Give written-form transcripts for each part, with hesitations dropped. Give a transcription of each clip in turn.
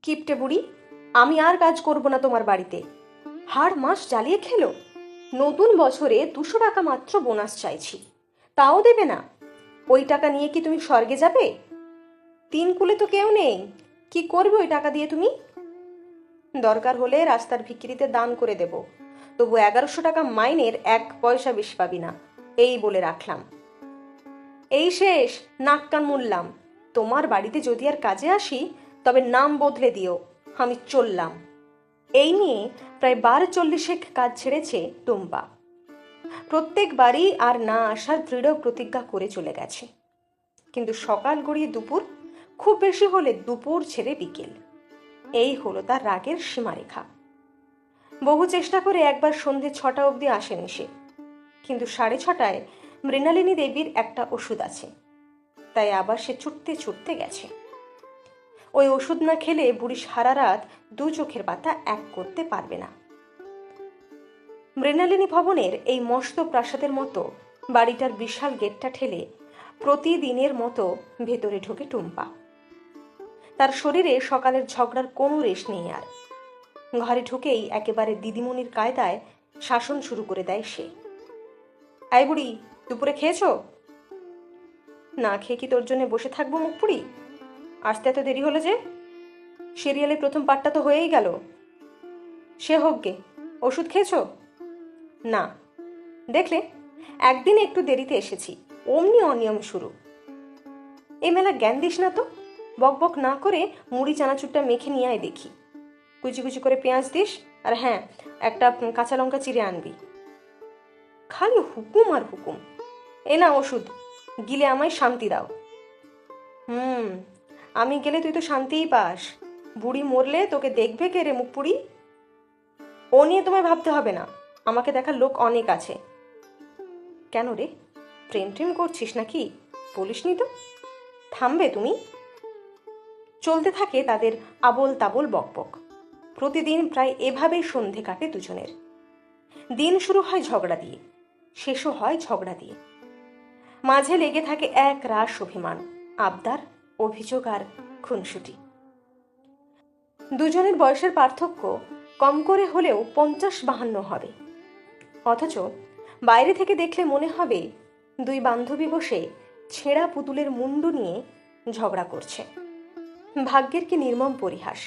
কিপটে বুড়ি, আমি আর কাজ করব না তোমার বাড়িতে। হাড় মাস জ্বালিয়ে খেলো। নতুন বছরে 200 টাকা মাত্র বোনাস চাইছি, তাও দেবে না। ওই টাকা নিয়ে কি তুমি স্বর্গে যাবে? তিন কুলে তো কেউ নেই, কি করবে ওই টাকা দিয়ে তুমি? দরকার হলে রাস্তার ভিখিরিতে দান করে দেব, তবু 1100 টাকা মাইনের 1 পয়সা বেশি পাবি না, এই বলে রাখলাম। এই শেষ, নাক কান মুললাম। তোমার বাড়িতে যদি আর কাজে আসি তবে নাম বদলে দিও। আমি চললাম। এই নিয়ে প্রায় 12:40 কাজ ছেড়েছে টুম্পা। প্রত্যেকবারই আর না আসার দৃঢ় প্রতিজ্ঞা করে চলে গেছে। কিন্তু সকাল গড়িয়ে দুপুর, খুব বেশি হলে দুপুর ছেড়ে বিকেল, এই হলো তার রাগের সীমারেখা। বহু চেষ্টা করে একবার সন্ধে 6টা অবধি আসেনি সে, কিন্তু 6:30টায় মৃণালিনী দেবীর একটা ওষুধ আছে, তাই আবার সে ছুটতে ছুটতে গেছে। ওই ওষুধ না খেলে বুড়ি সারা রাত 2 চোখের পাতা এক করতে পারবে না। মৃণালিনী ভবনের এই মস্ত প্রাসাদের মতো বাড়িটার বিশাল গেটটা ঠেলে প্রতিদিনের মতো ভেতরে ঢোকে টুম্পা। তার শরীরে সকালের ঝগড়ার কোনো রেশ নেই আর। ঘরে ঢুকেই একেবারে দিদিমণির কায়দায় শাসন শুরু করে দেয় সে। এই বুড়ি, দুপুরে খেয়েছো? না খেয়ে কি তোর জন্য বসে থাকবো মুখ পুড়ি? আসতে এত দেরি হলো যে? সিরিয়ালের প্রথম পার্টটা তো হয়েই গেল। সে হোক গে, ওষুধ খেয়েছো? না। দেখলে, একদিন একটু দেরিতে এসেছি, অমনি অনিয়ম শুরু। এই মেলা জ্ঞান দিস না তো। বক বক না করে মুড়ি চানাচুরটা মেখে নিয়ে আয় দেখি। কুচি কুচি করে পেঁয়াজ দিস, আর হ্যাঁ, একটা কাঁচা লঙ্কা চিড়ে আনবি। খালি হুকুম আর হুকুম। এ না ওষুধ, গিলে আমায় শান্তি দাও। আমি গেলে তুই তো শান্তিই পাস। বুড়ি মরলে তোকে দেখবে কে রে মুখ পুড়ি? ও নিয়ে তোমায় ভাবতে হবে না, আমাকে দেখার লোক অনেক আছে। কেন রে, প্রেম টেম করছিস নাকি? বলিসনি তো। থামবে তুমি? চলতে থাকে তাদের আবোল তাবোল বকবক। প্রতিদিন প্রায় এভাবেই সন্ধে কাটে দুজনের। দিন শুরু হয় ঝগড়া দিয়ে, শেষও হয় ঝগড়া দিয়ে। মাঝে লেগে থাকে এক রাশ অভিমান, আবদার, অভিযোগ আর খুনসুটি। দুজনের বয়সের পার্থক্য কম করে হলেও 50-52 হবে, অথচ বাইরে থেকে দেখলে মনে হবে দুই বান্ধবী বসে ছেঁড়া পুতুলের মুন্ডু নিয়ে ঝগড়া করছে। ভাগ্যের কি নির্মম পরিহাস!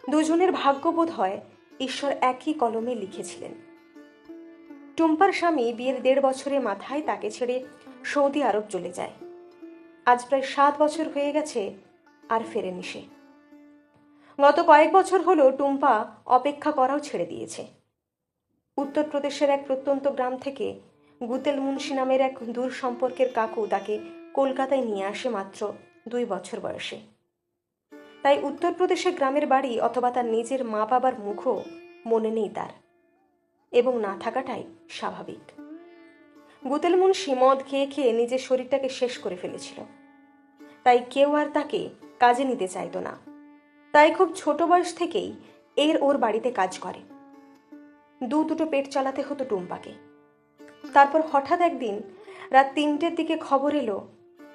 দুজনের ভাগ্যবোধ হয় ঈশ্বর একই কলমে লিখেছিলেন। টুম্পার স্বামী বিয়ের 1.5 বছরের মাথায় তাকে ছেড়ে সৌদি আরব চলে যায়। আজ প্রায় 7 বছর হয়ে গেছে, আর ফেরেনি সে। গত কয়েক বছর হলো টুম্পা অপেক্ষা করাও ছেড়ে দিয়েছে। উত্তরপ্রদেশের এক প্রত্যন্ত গ্রাম থেকে গুতেল মুন্সি নামের এক দূর সম্পর্কের কাকু তাকে কলকাতায় নিয়ে আসে মাত্র 2 বছর বয়সে। তাই উত্তরপ্রদেশের গ্রামের বাড়ি অথবা তার নিজের মা বাবার মুখও মনে নেই তার, এবং না থাকাটাই স্বাভাবিক। গুতেল মুন্সি মদ খেয়ে খেয়ে নিজের শরীরটাকে শেষ করে ফেলেছিল, তাই কেউ আর তাকে কাজে নিতে চাইতো না। তাই খুব ছোট বয়স থেকেই ওর বাড়িতে কাজ করে। দুটো পেট চালাতে হতো টুম্পাকে। তারপর হঠাৎ একদিন রাত 3টের দিকে খবর এলো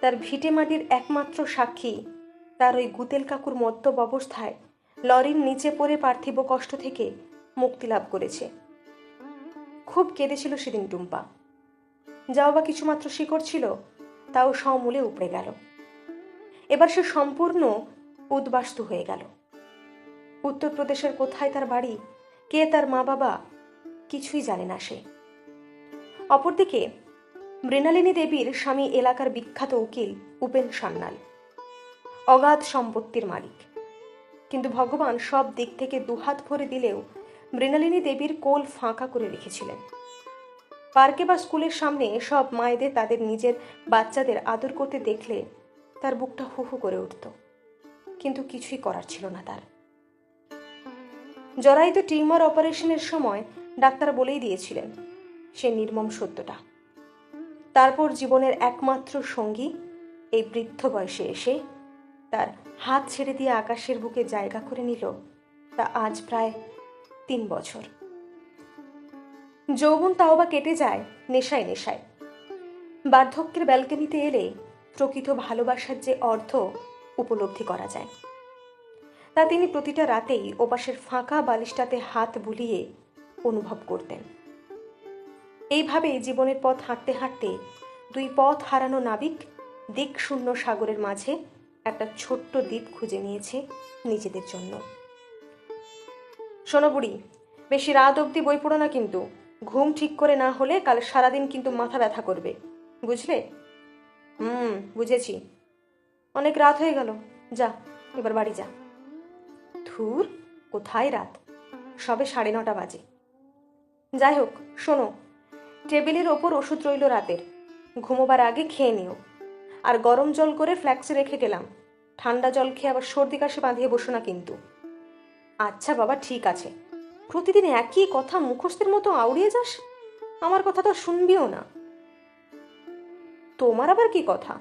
তার ভিটে মাটির একমাত্র সাক্ষী তার ওই গুতেল কাকুর মদ্যপ অবস্থায় লরির নিচে পড়ে পার্থিব কষ্ট থেকে মুক্তি লাভ করেছে। খুব কেঁদেছিল সেদিন টুম্পা। যাও বা কিছুমাত্র শিকড় ছিল, তাও সমূলে উপড়ে গেল। এবার সে সম্পূর্ণ উদ্বাস্তু হয়ে গেল। উত্তরপ্রদেশের কোথায় তার বাড়ি, কে তার মা বাবা, কিছুই জানে না সে। অপরদিকে মৃণালিনী দেবীর স্বামী এলাকার বিখ্যাত উকিল উপেন সান্যাল, অগাধ সম্পত্তির মালিক। কিন্তু ভগবান সব দিক থেকে দুহাত ভরে দিলেও মৃণালিনী দেবীর কোল ফাঁকা করে রেখেছিলেন। পার্কে বা স্কুলের সামনে সব মায়েদের তাদের নিজের বাচ্চাদের আদর করতে দেখলে তার বুকটা হু হু করে উঠত, কিন্তু কিছুই করার ছিল না তার। জরায়িত টিউমার অপারেশনের সময় ডাক্তার বলেই দিয়েছিলেন সে নির্মম সত্যটা। তারপর জীবনের একমাত্র সঙ্গী এই বৃদ্ধ বয়সে এসে তার হাত ছেড়ে দিয়ে আকাশের বুকে জায়গা করে নিল, তা আজ প্রায় 3 বছর। যৌবন তাও বা কেটে যায় নেশায় নেশায়। বার্ধক্যের ব্যালকনিতে এলে প্রকৃত ভালোবাসার যে অর্থ উপলব্ধি করা যায়। তা তিনি প্রতিটা রাতেই ওপাশের ফাঁকা বালিশটাতে হাত বুলিয়ে অনুভব করতেন। এইভাবেই জীবনের পথ হাঁটতে হাঁটতে দুই পথ হারানো নাবিক দিক শূন্য সাগরের মাঝে একটা ছোট্ট দ্বীপ খুঁজে নিয়েছে নিজেদের জন্য। শোনো বুড়ি, বেশি রাত অবধি বই পড়ো না কিন্তু। ঘুম ঠিক করে না হলে কাল সারাদিন কিন্তু মাথা ব্যথা করবে, বুঝলে? বুঝেছি। অনেক রাত হয়ে গেল, যা এবার বাড়ি যা। ধুর, কোথায় রাত, সবে 9:30 বাজে। যাই হোক, শোনো, টেবিলের ওপর ওষুধ রইল রাতের, ঘুমোবার আগে খেয়ে নিও। আর গরম জল করে ফ্ল্যাক্সে রেখে গেলাম, ঠান্ডা জল খেয়ে আবার সর্দি কাশি বাঁধিয়ে বসো না কিন্তু। আচ্ছা বাবা, ঠিক আছে। প্রতিদিন একই কথা মুখস্থের মতো আউড়িয়ে যাস, আমার কথা তো শুনবিও না। তোমার আবার কি কথা?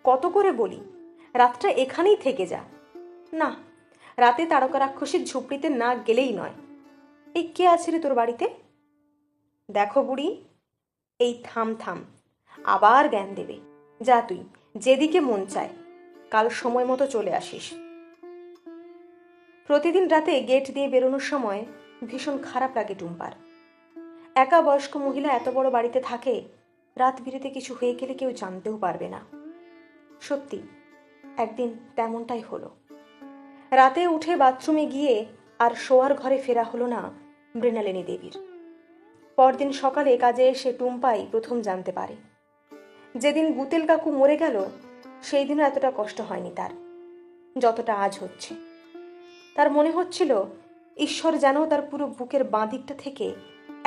কত করে বলি রাতটা এখানেই থেকে যা। না, রাতে তারকা রাক্ষসীর ঝুপড়িতে না গেলেই নয়। এই কে আছে রে তোর বাড়িতে? দেখো বুড়ি, এই থাম থাম, আবার জ্ঞান দেবে। যা তুই যেদিকে মন চায়, কাল সময় মতো চলে আসিস। প্রতিদিন রাতে গেট দিয়ে বেরোনোর সময় ভীষণ খারাপ লাগে টুম্পার। একা বয়স্ক মহিলা এত বড় বাড়িতে থাকে, রাত বিরেতে কিছু হয়ে গেলে কেউ জানতেও পারবে না। সত্যি একদিন তেমনটাই হলো। রাতে উঠে বাথরুমে গিয়ে আর শোয়ার ঘরে ফেরা হলো না মৃণালিনী দেবীর। পরদিন সকালে কাজে এসে টুম্পাই প্রথম জানতে পারে। যেদিন গুতেল কাকু মরে গেল, সেই দিনও এতটা কষ্ট হয়নি তার, যতটা আজ হচ্ছে। তার মনে হচ্ছিল ঈশ্বর যেন তার পুরো বুকের বাঁ দিকটা থেকে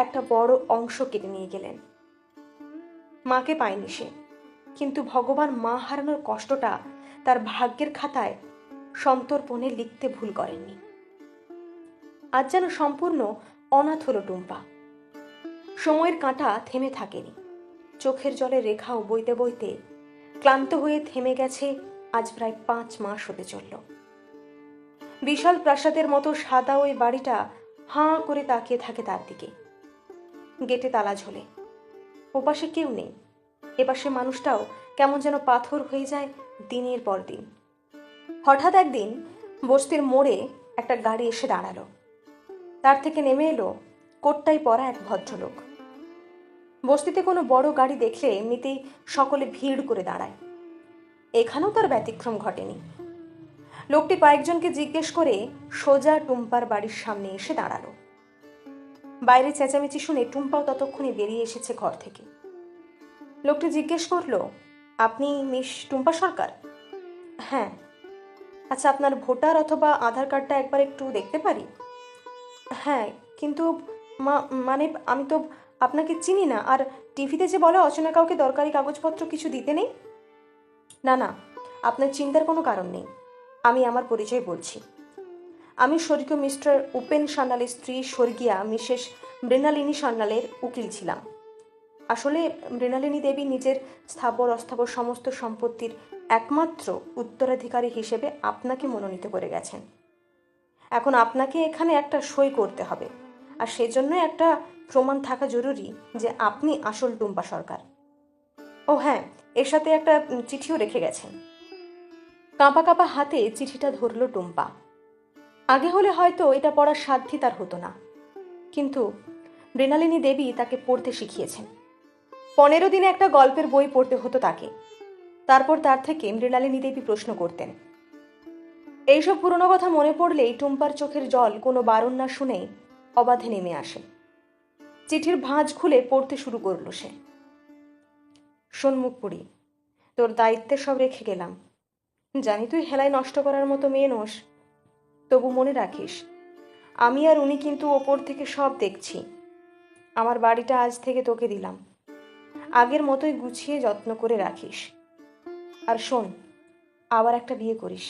একটা বড় অংশ কেটে নিয়ে গেলেন। মাকে পায়নি সে, কিন্তু ভগবান মা হারানোর কষ্টটা তার ভাগ্যের খাতায় সন্তর্পণে লিখতে ভুল করেননি। আজ যেন সম্পূর্ণ অনাথ হলো টুম্পা। সময়ের কাঁটা থেমে থাকেনি, চোখের জলে রেখাও বইতে বইতে ক্লান্ত হয়ে থেমে গেছে আজ প্রায় 5 মাস হতে চলল। বিশাল প্রাসাদের মতো সাদা ওই বাড়িটা হাঁ করে তাকিয়ে থাকে তার দিকে। গেটে তালা ঝোলে, ওপাশে কেউ নেই। এপাশে মানুষটাও কেমন যেন পাথর হয়ে যায় দিনের পর দিন। হঠাৎ একদিন বস্তির মোড়ে একটা গাড়ি এসে দাঁড়ালো। তার থেকে নেমে এলো কোটটাই পরা এক ভদ্রলোক। বস্তিতে কোনো বড় গাড়ি দেখলে এমনিতেই সকলে ভিড় করে দাঁড়ায়। এখানেও তার ব্যতিক্রম ঘটেনি। লোকটি কয়েকজনকে জিজ্ঞেস করে সোজা টুম্পার বাড়ির সামনে এসে দাঁড়ালো। বাইরে চেঁচামেচি শুনে টুম্পাও ততক্ষণে বেরিয়ে এসেছে ঘর থেকে। লোকটি জিজ্ঞেস করলো, আপনি মিস টুম্পা সরকার? হ্যাঁ। আচ্ছা, আপনার ভোটার অথবা আধার কার্ডটা একবার একটু দেখতে পারি? হ্যাঁ, কিন্তু মানে আমি তো আপনাকে চিনি না, আর টিভিতে যে বলে অচেনা কাউকে দরকারি কাগজপত্র কিছু দিতে নেই। না না, আপনার চিন্তার কোনো কারণ নেই, আমি আমার পরিচয় বলছি। আমি স্বর্গীয় মিস্টার উপেন সান্যালের স্ত্রী স্বর্গীয়া মিসেস মৃণালিনী সান্যালের উকিল ছিলাম। আসলে মৃণালিনী দেবী নিজের স্থাবর অস্থাবর সমস্ত সম্পত্তির একমাত্র উত্তরাধিকারী হিসেবে আপনাকে মনোনীত করে গেছেন। এখন আপনাকে এখানে একটা সই করতে হবে, আর সেজন্য একটা প্রমাণ থাকা জরুরি যে আপনি আসল টুম্পা সরকার। ও হ্যাঁ, এর সাথে একটা চিঠিও রেখে গেছেন। কাঁপা কাঁপা হাতে চিঠিটা ধরল টুম্পা। আগে হলে হয়তো এটা পড়ার সাধ্যই তার হতো না, কিন্তু মৃণালিনী দেবী তাকে পড়তে শিখিয়েছেন। 15 দিনে একটা গল্পের বই পড়তে হতো তাকে। তারপর তার থেকে মৃণালিনী দেবী প্রশ্ন করতেন। এইসব পুরনো কথা মনে পড়লেই টুম্পার চোখের জল কোনো বারণ না শুনেই অবাধে নেমে আসে। চিঠির ভাঁজ খুলে পড়তে শুরু করলো সে। শোন মুখ পুড়ি, তোর দায়িত্বে সব রেখে গেলাম। জানি তুই হেলায় নষ্ট করার মতো মেয়ে নোস, তবু মনে রাখিস আমি আর উনি কিন্তু ওপর থেকে সব দেখছি। আমার বাড়িটা আজ থেকে তোকে দিলাম, আগের মতোই গুছিয়ে যত্ন করে রাখিস। আর শোন, আবার একটা বিয়ে করিস।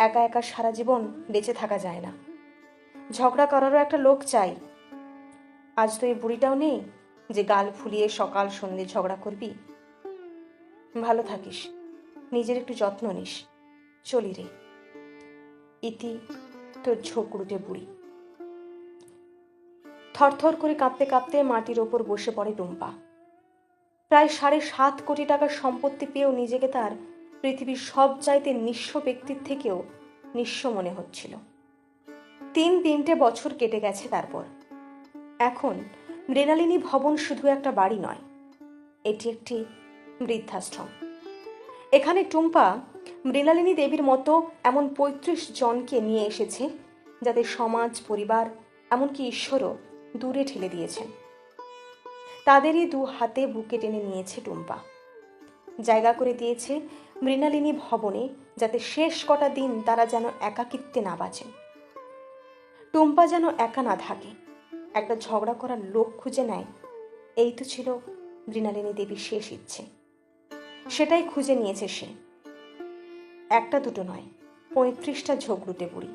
একা একা সারা জীবন বেঁচে থাকা যায় না, ঝগড়া করারও একটা লোক চাই। আজ তো এই বুড়িটাও নেই যে গাল ফুলিয়ে সকাল সন্ধে ঝগড়া করবি। ভালো থাকিস, নিজের একটু যত্ন নিস। চলি রে। ইতি তোর ঝোঁকড়ুটে বুড়ি। থরথর করে কাঁপতে কাঁপতে মাটির ওপর বসে পড়ে টুম্পা। প্রায় 7.5 কোটি টাকার সম্পত্তি পেয়েও নিজেকে তার পৃথিবীর সব চাইতে নিঃস্ব ব্যক্তির থেকেও নিঃস্ব মনে হচ্ছিল। 3 বছর কেটে গেছে তারপর। এখন মৃণালিনী ভবন শুধু একটা বাড়ি নয়, এটি একটি বৃদ্ধাশ্রম। এখানে টুম্পা মৃণালিনী দেবীর মতো এমন 35 জনকে নিয়ে এসেছে যাদের সমাজ, পরিবার, এমনকি ঈশ্বরও দূরে ঠেলে দিয়েছেন। তাদেরই 2 হাতে বুকে টেনে নিয়েছে টুম্পা। জায়গা করে দিয়েছে মৃণালিনী ভবনে, যাতে শেষ কটা দিন তারা যেন একাকিত্বে না বাঁচেন। টুম্পা যেন একা না থাকে, একটা ঝগড়া করার লোক খুঁজে নেয়। এই তো ছিল মৃণালিনী দেবীর শেষ ইচ্ছে। সেটাই খুঁজে নিয়েছে সে। একটা দুটো নয়, 35টা ঝগড়ুটে বুড়ি।